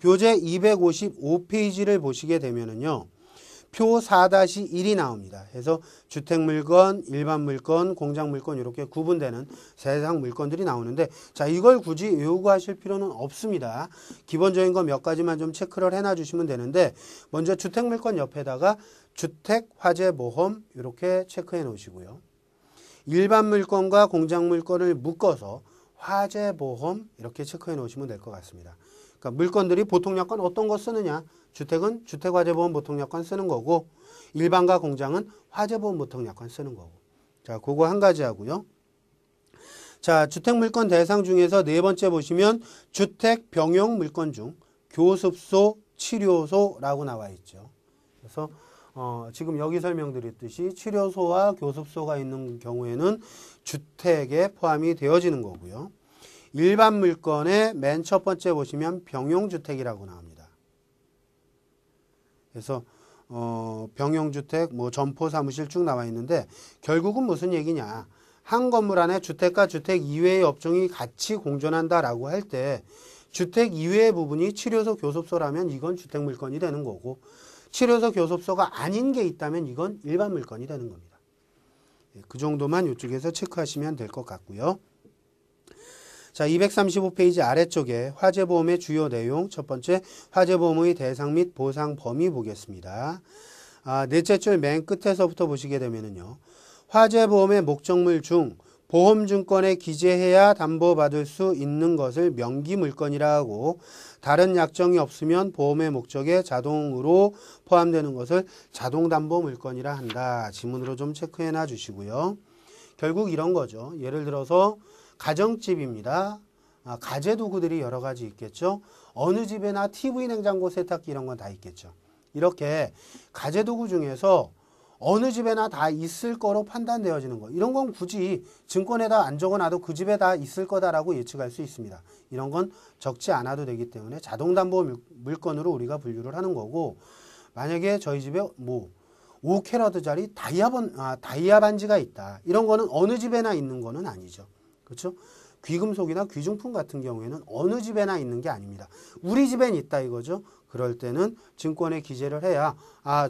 교재 255페이지를 보시게 되면은요. 표 4-1이 나옵니다. 그래서 주택물건, 일반물건, 공장물건 이렇게 구분되는 세상 물건들이 나오는데 자 이걸 굳이 외우고 하실 필요는 없습니다. 기본적인 거 몇 가지만 좀 체크를 해놔 주시면 되는데 먼저 주택물건 옆에다가 주택화재보험 이렇게 체크해 놓으시고요. 일반물건과 공장물건을 묶어서 화재보험 이렇게 체크해 놓으시면 될 것 같습니다. 그러니까 물건들이 보통약관 어떤 거 쓰느냐? 주택은 주택화재보험 보통약관 쓰는 거고 일반과 공장은 화재보험 보통약관 쓰는 거고. 자, 그거 한 가지 하고요. 자, 주택물건 대상 중에서 네 번째 보시면 주택병용물건 중 교습소, 치료소라고 나와 있죠. 그래서 지금 여기 설명드렸듯이 치료소와 교습소가 있는 경우에는 주택에 포함이 되어지는 거고요. 일반 물건의 맨 첫 번째 보시면 병용주택이라고 나옵니다. 그래서 병용주택, 뭐 점포 사무실 쭉 나와 있는데 결국은 무슨 얘기냐? 한 건물 안에 주택과 주택 이외의 업종이 같이 공존한다라고 할 때 주택 이외의 부분이 치료소, 교습소라면 이건 주택물건이 되는 거고 치료소, 교습소가 아닌 게 있다면 이건 일반 물건이 되는 겁니다. 그 정도만 이쪽에서 체크하시면 될 것 같고요. 자, 235페이지 아래쪽에 화재보험의 주요 내용 첫 번째 화재보험의 대상 및 보상 범위 보겠습니다. 넷째 줄 맨 끝에서부터 보시게 되면은요. 화재보험의 목적물 중 보험증권에 기재해야 담보받을 수 있는 것을 명기물건이라 하고 다른 약정이 없으면 보험의 목적에 자동으로 포함되는 것을 자동담보물건이라 한다. 지문으로 좀 체크해 놔 주시고요. 결국 이런 거죠. 예를 들어서 가정집입니다. 가재도구들이 여러 가지 있겠죠. 어느 집에나 TV, 냉장고, 세탁기 이런 건 다 있겠죠. 이렇게 가재도구 중에서 어느 집에나 다 있을 거로 판단되어지는 거. 이런 건 굳이 증권에다 안 적어놔도 그 집에 다 있을 거다라고 예측할 수 있습니다. 이런 건 적지 않아도 되기 때문에 자동담보 물건으로 우리가 분류를 하는 거고 만약에 저희 집에 뭐 5캐러트짜리 다이아 반지가 있다. 이런 거는 어느 집에나 있는 거는 아니죠. 그렇죠? 귀금속이나 귀중품 같은 경우에는 어느 집에나 있는 게 아닙니다. 우리 집엔 있다 이거죠. 그럴 때는 증권에 기재를 해야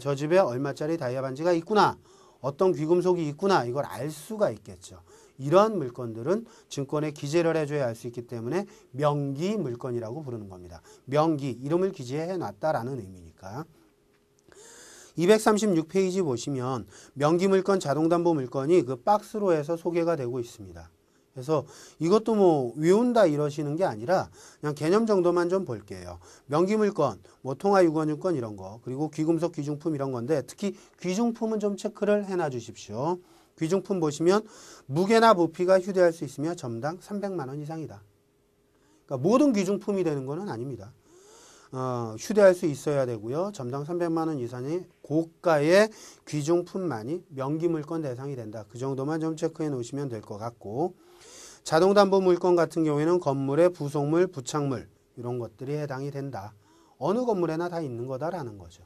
저 집에 얼마짜리 다이아 반지가 있구나. 어떤 귀금속이 있구나. 이걸 알 수가 있겠죠. 이러한 물건들은 증권에 기재를 해줘야 알 수 있기 때문에 명기 물건이라고 부르는 겁니다. 명기, 이름을 기재해 놨다라는 의미니까. 236페이지 보시면 명기물건, 자동담보물건이 그 박스로 해서 소개가 되고 있습니다. 그래서 이것도 뭐 외운다 이러시는 게 아니라 그냥 개념 정도만 좀 볼게요. 명기물건, 뭐 통화유건증권 이런 거, 그리고 귀금속, 귀중품 이런 건데 특히 귀중품은 좀 체크를 해놔 주십시오. 귀중품 보시면 무게나 부피가 휴대할 수 있으며 점당 300만 원 이상이다. 그러니까 모든 귀중품이 되는 거는 아닙니다. 휴대할 수 있어야 되고요. 점당 300만 원 이상의 고가의 귀중품만이 명기물건 대상이 된다. 그 정도만 좀 체크해 놓으시면 될 것 같고 자동담보물건 같은 경우에는 건물의 부속물, 부착물 이런 것들이 해당이 된다. 어느 건물에나 다 있는 거다라는 거죠.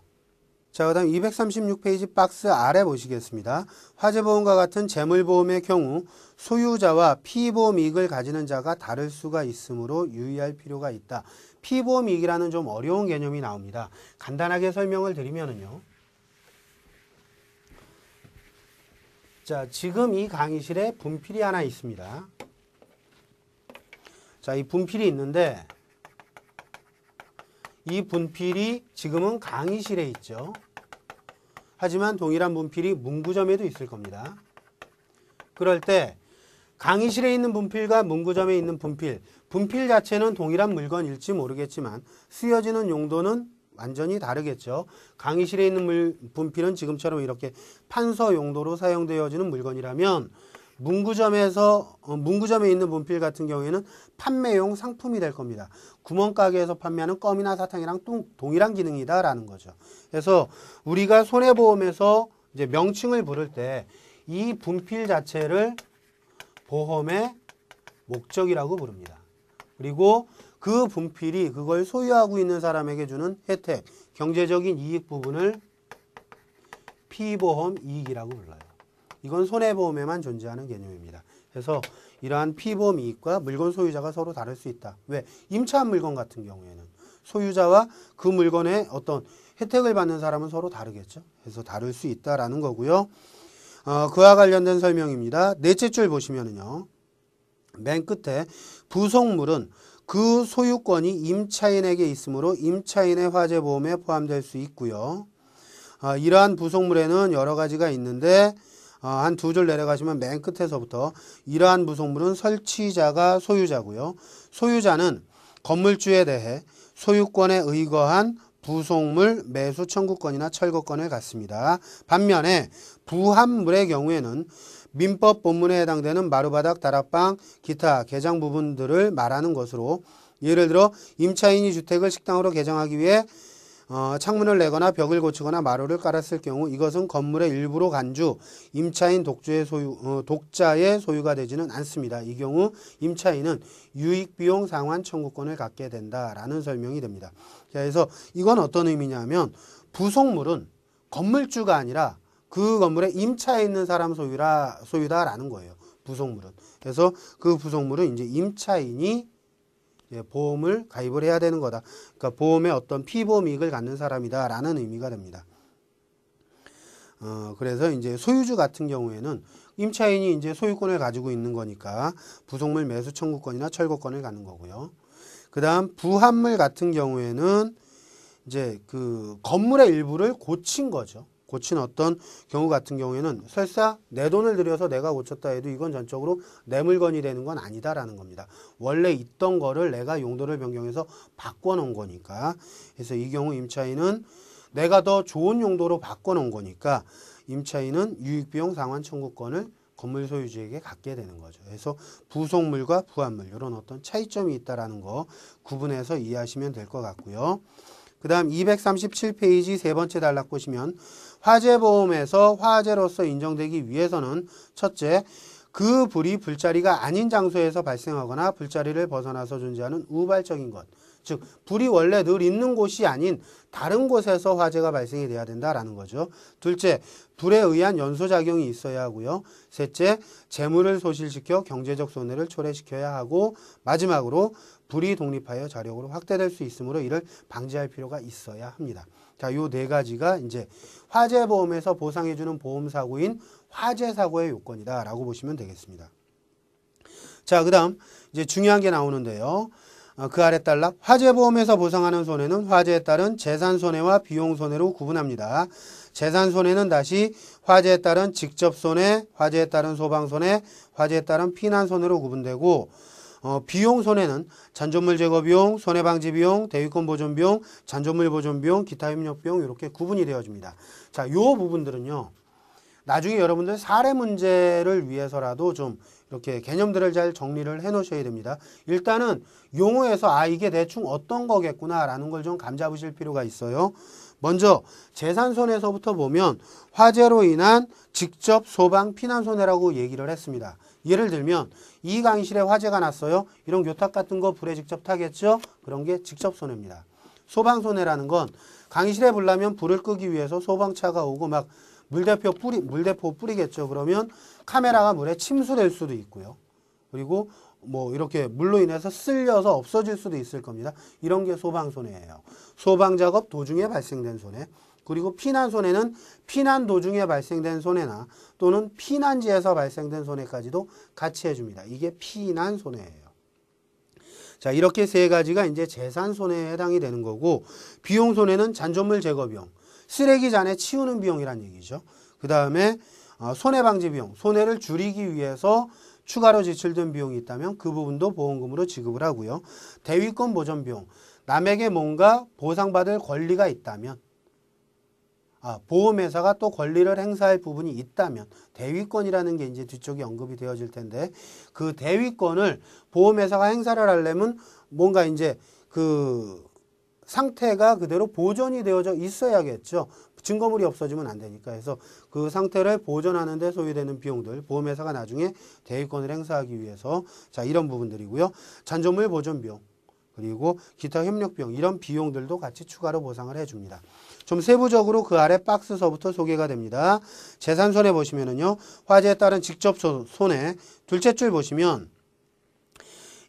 자, 그 다음 236페이지 박스 아래 보시겠습니다. 화재보험과 같은 재물보험의 경우 소유자와 피보험 이익을 가지는 자가 다를 수가 있으므로 유의할 필요가 있다. 피보험 이익이라는 좀 어려운 개념이 나옵니다. 간단하게 설명을 드리면은요. 자, 지금 이 강의실에 분필이 하나 있습니다. 자, 이 분필이 있는데 이 분필이 지금은 강의실에 있죠. 하지만 동일한 분필이 문구점에도 있을 겁니다. 그럴 때 강의실에 있는 분필과 문구점에 있는 분필 자체는 동일한 물건일지 모르겠지만 쓰여지는 용도는 완전히 다르겠죠. 강의실에 있는 분필은 지금처럼 이렇게 판서 용도로 사용되어지는 물건이라면 문구점에 있는 분필 같은 경우에는 판매용 상품이 될 겁니다. 구멍가게에서 판매하는 껌이나 사탕이랑 동일한 기능이다라는 거죠. 그래서 우리가 손해보험에서 이제 명칭을 부를 때 이 분필 자체를 보험의 목적이라고 부릅니다. 그리고 그 분필이 그걸 소유하고 있는 사람에게 주는 혜택, 경제적인 이익 부분을 피보험 이익이라고 불러요. 이건 손해보험에만 존재하는 개념입니다. 그래서 이러한 피보험 이익과 물건 소유자가 서로 다를 수 있다. 왜? 임차한 물건 같은 경우에는 소유자와 그 물건의 어떤 혜택을 받는 사람은 서로 다르겠죠. 그래서 다를 수 있다라는 거고요. 그와 관련된 설명입니다. 넷째 줄 보시면은요. 맨 끝에 부속물은 그 소유권이 임차인에게 있으므로 임차인의 화재보험에 포함될 수 있고요. 이러한 부속물에는 여러 가지가 있는데 한 두 줄 내려가시면 맨 끝에서부터 이러한 부속물은 설치자가 소유자고요. 소유자는 건물주에 대해 소유권에 의거한 부속물 매수 청구권이나 철거권을 갖습니다. 반면에 부합물의 경우에는 민법 본문에 해당되는 마루바닥, 다락방, 기타 개장 부분들을 말하는 것으로 예를 들어 임차인이 주택을 식당으로 개장하기 위해 창문을 내거나 벽을 고치거나 마루를 깔았을 경우 이것은 건물의 일부로 간주, 임차인 독자의 소유가 되지는 않습니다. 이 경우 임차인은 유익비용 상환 청구권을 갖게 된다라는 설명이 됩니다. 자, 그래서 이건 어떤 의미냐면 부속물은 건물주가 아니라 그 건물에 임차해 있는 사람 소유다라는 거예요. 부속물은. 그래서 그 부속물은 이제 임차인이 보험을 가입을 해야 되는 거다. 그러니까 보험의 어떤 피보험 이익을 갖는 사람이다라는 의미가 됩니다. 그래서 이제 소유주 같은 경우에는 임차인이 이제 소유권을 가지고 있는 거니까 부속물 매수 청구권이나 철거권을 갖는 거고요. 그다음 부합물 같은 경우에는 이제 그 건물의 일부를 고친 거죠. 고친 어떤 경우 같은 경우에는 설사 내 돈을 들여서 내가 고쳤다 해도 이건 전적으로 내 물건이 되는 건 아니다라는 겁니다. 원래 있던 거를 내가 용도를 변경해서 바꿔놓은 거니까. 그래서 이 경우 임차인은 내가 더 좋은 용도로 바꿔놓은 거니까 임차인은 유익비용 상환 청구권을 건물 소유주에게 갖게 되는 거죠. 그래서 부속물과 부합물 이런 어떤 차이점이 있다라는 거 구분해서 이해하시면 될 것 같고요. 그 다음 237페이지 세 번째 단락 보시면 화재보험에서 화재로서 인정되기 위해서는 첫째, 그 불이 불자리가 아닌 장소에서 발생하거나 불자리를 벗어나서 존재하는 우발적인 것. 즉 불이 원래 늘 있는 곳이 아닌 다른 곳에서 화재가 발생이 돼야 된다라는 거죠. 둘째, 불에 의한 연소작용이 있어야 하고요. 셋째, 재물을 소실시켜 경제적 손해를 초래시켜야 하고 마지막으로 불이 독립하여 자력으로 확대될 수 있으므로 이를 방지할 필요가 있어야 합니다. 자, 요 네 가지가 이제 화재보험에서 보상해주는 보험사고인 화재사고의 요건이다라고 보시면 되겠습니다. 자, 그 다음 이제 중요한 게 나오는데요. 그 아래 단락 화재보험에서 보상하는 손해는 화재에 따른 재산손해와 비용손해로 구분합니다. 재산손해는 다시 화재에 따른 직접손해, 화재에 따른 소방손해, 화재에 따른 피난손해로 구분되고 비용손해는 잔존물 제거비용, 손해방지비용, 대위권 보존비용, 잔존물 보존비용, 기타 협력비용 이렇게 구분이 되어집니다. 자, 요 부분들은요. 나중에 여러분들 사례 문제를 위해서라도 좀 이렇게 개념들을 잘 정리를 해 놓으셔야 됩니다. 일단은 용어에서 이게 대충 어떤 거겠구나라는 걸 좀 감잡으실 필요가 있어요. 먼저 재산손해서부터 보면 화재로 인한 직접 소방 피난손해라고 얘기를 했습니다. 예를 들면 이 강의실에 화재가 났어요. 이런 교탁 같은 거 불에 직접 타겠죠? 그런 게 직접 손해입니다. 소방손해라는 건 강의실에 불 나면 불을 끄기 위해서 소방차가 오고 막 물대포 뿌리겠죠. 그러면 카메라가 물에 침수될 수도 있고요. 그리고 뭐 이렇게 물로 인해서 쓸려서 없어질 수도 있을 겁니다. 이런 게 소방손해예요. 소방작업 도중에 발생된 손해. 그리고 피난손해는 피난 도중에 발생된 손해나 또는 피난지에서 발생된 손해까지도 같이 해줍니다. 이게 피난손해예요. 자, 이렇게 세 가지가 이제 재산손해에 해당이 되는 거고 비용손해는 잔존물 제거비용, 쓰레기 잔해 치우는 비용이란 얘기죠. 그 다음에 손해방지비용, 손해를 줄이기 위해서 추가로 지출된 비용이 있다면 그 부분도 보험금으로 지급을 하고요. 대위권 보존비용, 남에게 뭔가 보상받을 권리가 있다면 보험회사가 또 권리를 행사할 부분이 있다면 대위권이라는 게 이제 뒤쪽에 언급이 되어질 텐데 그 대위권을 보험회사가 행사를 하려면 뭔가 이제 그 상태가 그대로 보존이 되어져 있어야겠죠. 증거물이 없어지면 안 되니까. 그래서 그 상태를 보존하는 데 소요되는 비용들 보험회사가 나중에 대위권을 행사하기 위해서 자 이런 부분들이고요. 잔존물 보존 비용 그리고 기타 협력 비용 이런 비용들도 같이 추가로 보상을 해줍니다. 좀 세부적으로 그 아래 박스서부터 소개가 됩니다. 재산손해 보시면은요. 화재에 따른 직접 손해 둘째 줄 보시면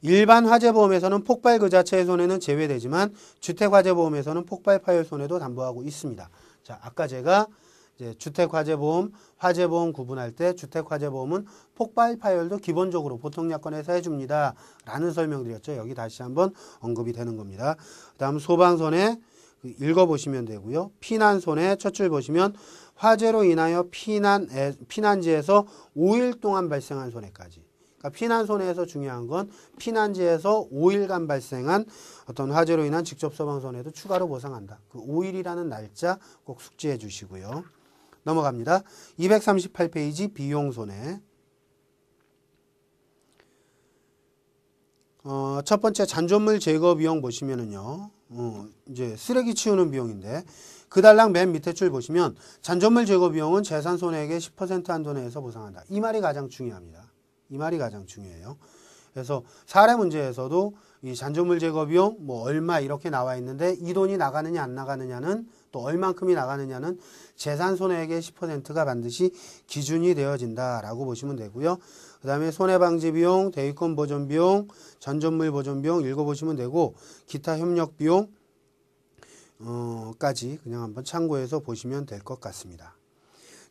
일반 화재보험에서는 폭발 그 자체의 손해는 제외되지만 주택화재보험에서는 폭발 파열 손해도 담보하고 있습니다. 자, 아까 제가 이제 주택화재보험, 화재보험 구분할 때 주택화재보험은 폭발 파열도 기본적으로 보통약관에서 해줍니다. 라는 설명드렸죠. 여기 다시 한번 언급이 되는 겁니다. 그 다음 소방손해 읽어보시면 되고요. 피난손해 첫 줄 보시면 화재로 인하여 피난지에서 5일 동안 발생한 손해까지. 그러니까 피난손해에서 중요한 건 피난지에서 5일간 발생한 어떤 화재로 인한 직접 소방손해도 추가로 보상한다. 그 5일이라는 날짜 꼭 숙지해 주시고요. 넘어갑니다. 238페이지 비용손해. 첫 번째 잔존물 제거 비용 보시면은요. 이제 쓰레기 치우는 비용인데 그 달랑 맨 밑에 줄 보시면 잔존물 제거 비용은 재산 손해액의 10% 한도 내에서 보상한다. 이 말이 가장 중요합니다. 이 말이 가장 중요해요. 그래서 사례 문제에서도 이 잔존물 제거 비용 뭐 얼마 이렇게 나와 있는데 이 돈이 나가느냐 안 나가느냐는 또 얼만큼이 나가느냐는 재산 손해액의 10%가 반드시 기준이 되어진다라고 보시면 되고요. 그 다음에 손해방지 비용, 대위권 보존 비용, 잔존물 보존 비용 읽어보시면 되고 기타 협력 비용 까지 그냥 한번 참고해서 보시면 될 것 같습니다.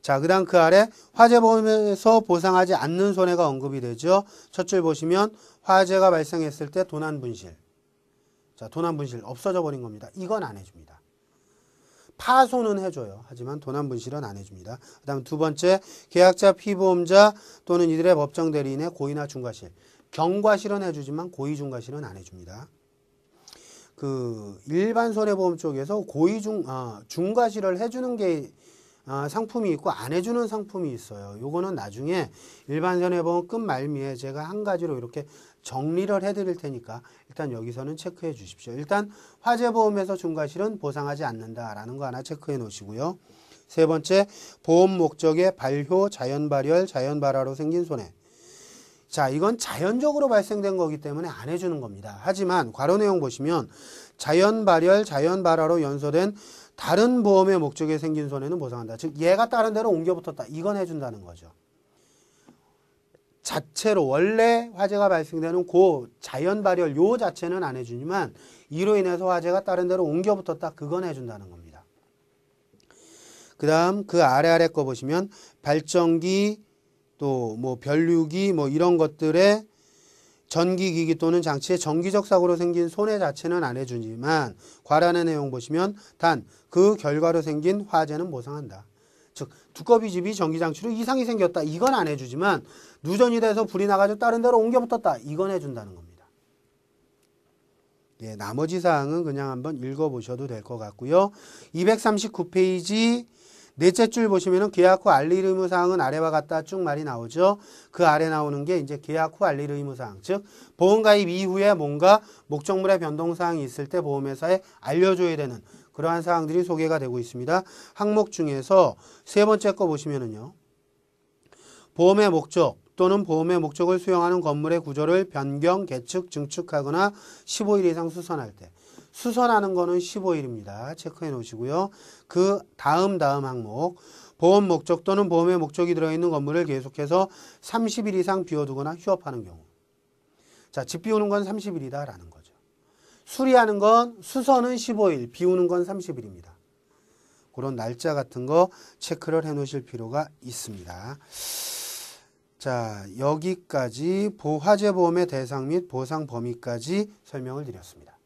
자, 그 다음 그 아래 화재보험에서 보상하지 않는 손해가 언급이 되죠. 첫 줄 보시면 화재가 발생했을 때 도난분실. 자, 도난분실 없어져 버린 겁니다. 이건 안 해줍니다. 파손은 해줘요. 하지만 도난분실은 안 해줍니다. 그 다음 두 번째 계약자, 피보험자 또는 이들의 법정 대리인의 고의나 중과실. 경과실은 해주지만 고의 중과실은 안 해줍니다. 그 일반 손해보험 쪽에서 중과실을 해주는 게 상품이 있고 안 해주는 상품이 있어요. 요거는 나중에 일반 손해보험 끝 말미에 제가 한 가지로 이렇게 정리를 해드릴 테니까 일단 여기서는 체크해 주십시오. 일단 화재보험에서 중과실은 보상하지 않는다라는 거 하나 체크해 놓으시고요. 세 번째, 보험 목적의 발효, 자연발열, 자연발화로 생긴 손해. 자, 이건 자연적으로 발생된 거기 때문에 안 해주는 겁니다. 하지만 괄호 내용 보시면 자연발열, 자연발화로 연소된 다른 보험의 목적에 생긴 손해는 보상한다. 즉 얘가 다른 데로 옮겨 붙었다. 이건 해준다는 거죠. 자체로 원래 화재가 발생되는 그 자연발열 요 자체는 안 해주지만 이로 인해서 화재가 다른 데로 옮겨 붙었다. 그건 해준다는 겁니다. 그 다음 그 아래 거 보시면 발전기 또 뭐 변류기 뭐 이런 것들의 전기기기 또는 장치의 정기적 사고로 생긴 손해 자체는 안 해주지만 괄안의 내용 보시면 단 그 결과로 생긴 화재는 보상한다. 즉 두꺼비집이 전기장치로 이상이 생겼다. 이건 안 해주지만 누전이 돼서 불이 나가지고 다른 데로 옮겨 붙었다. 이건 해준다는 겁니다. 예, 나머지 사항은 그냥 한번 읽어보셔도 될 것 같고요. 239페이지 넷째 줄 보시면은 계약 후 알릴 의무 사항은 아래와 같다 쭉 말이 나오죠. 그 아래 나오는 게 이제 계약 후 알릴 의무 사항. 즉 보험 가입 이후에 뭔가 목적물의 변동 사항이 있을 때 보험회사에 알려줘야 되는 그러한 사항들이 소개가 되고 있습니다. 항목 중에서 세 번째 거 보시면은요. 보험의 목적 또는 보험의 목적을 수행하는 건물의 구조를 변경, 개축, 증축하거나 15일 이상 수선할 때. 수선하는 거는 15일입니다. 체크해 놓으시고요. 그 다음 항목 보험 목적 또는 보험의 목적이 들어있는 건물을 계속해서 30일 이상 비워두거나 휴업하는 경우. 자, 집 비우는 건 30일이다 라는 거죠. 수리하는 건 수선은 15일, 비우는 건 30일입니다. 그런 날짜 같은 거 체크를 해 놓으실 필요가 있습니다. 자, 여기까지 화재보험의 대상 및 보상 범위까지 설명을 드렸습니다.